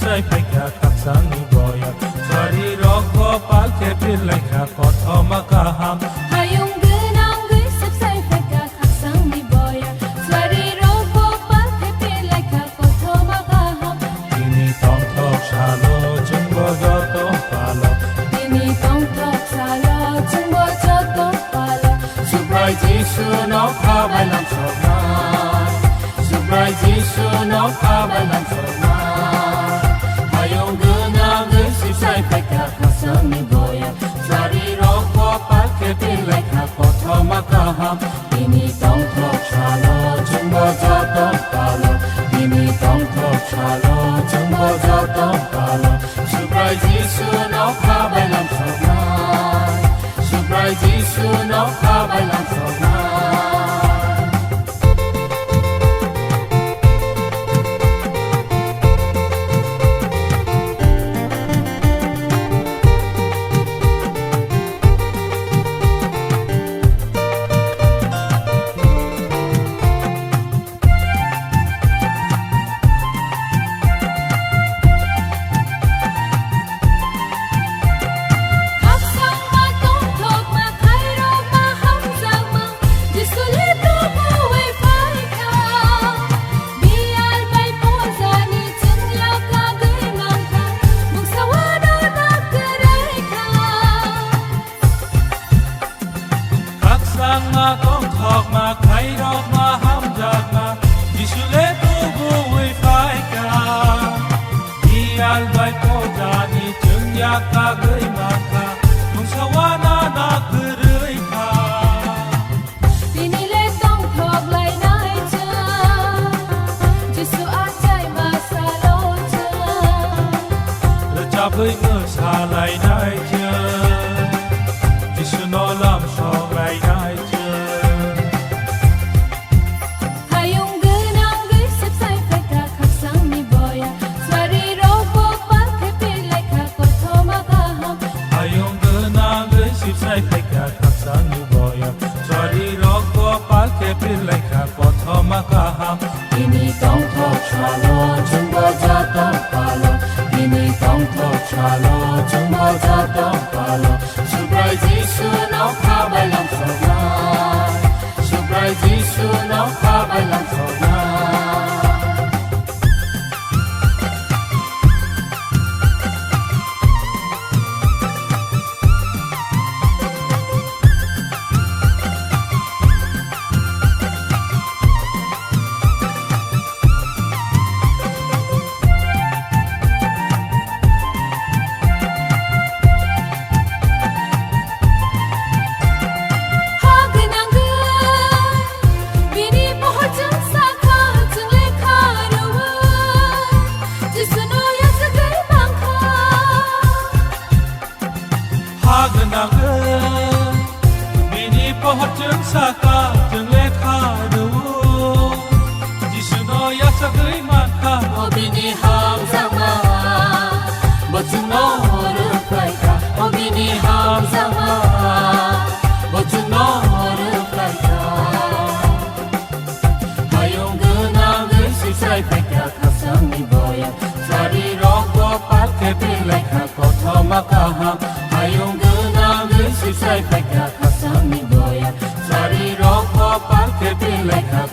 sai peka kapsani boya Sari roko palke pileka kotoma kaham Hayung genang gisip sai peka kaksang ni boya Sari roko palke pileka kotoma kaham Ini tong tok shalo jumbo joto palo Ini tong tok salo jumbo joto palo Subrai jisu no kabai lam sona Subrai jisu no kabai lam sona Hayung genang gisip sai peka kapsang ni boya Sari roko palke pileka kotoma kaham Ini tong tok shalo jumbo joto palo Ini tong tok shalo jumbo joto palo Subrai jisu no kabai lam sona Subrai jisu no kabai lam sona Kaksang ma tong tok ma khai ro ma ham sang ma Disuli tu mu wei phai ka Bial bai po zani chung la ka gui mang ka Mung sawana na kerai ka Kaksang ma kong thok ma khai rok ma ham jak ma Disule tu bu wi phai ka Dial bai po jani chung ya ka gui ma ka Mung sawana na kerei ka Pinile tong tok lai nai cha Jisu a chai ma sa lo cha Cha bơi mơ xa lại nai chưa Disu no lam so lại nai chưa Hayung genang gisip sai peka kaksang ni boya Swari roko palke pileka kotoma kaham Ayong genang gesip sai peka kapsang ni boya Sari roko palke pileka kotoma kaham Ini tong tok shalo jumbo joto palo Ini tong tok shalo jumbo joto palo Subrai jisu no kabai lam sona Subrai jisu no kabai lam sona Ha genang ge Bini pohon jeng saka jeng leka ruwa Jisu no ya segai bangka Hagenang Bini pohon jeng saka jeng leka ruwa Jisu no ya sagai maka O bini ham sama Bacun no horu praika O bini ham sama Bacun no horu praika Hayong genang gesip sai peka kapsang ni boya Sari roko palke pileka kotoma kaham Hayong genang gesip sai peka kapsang ni boya Sari roko palke pileka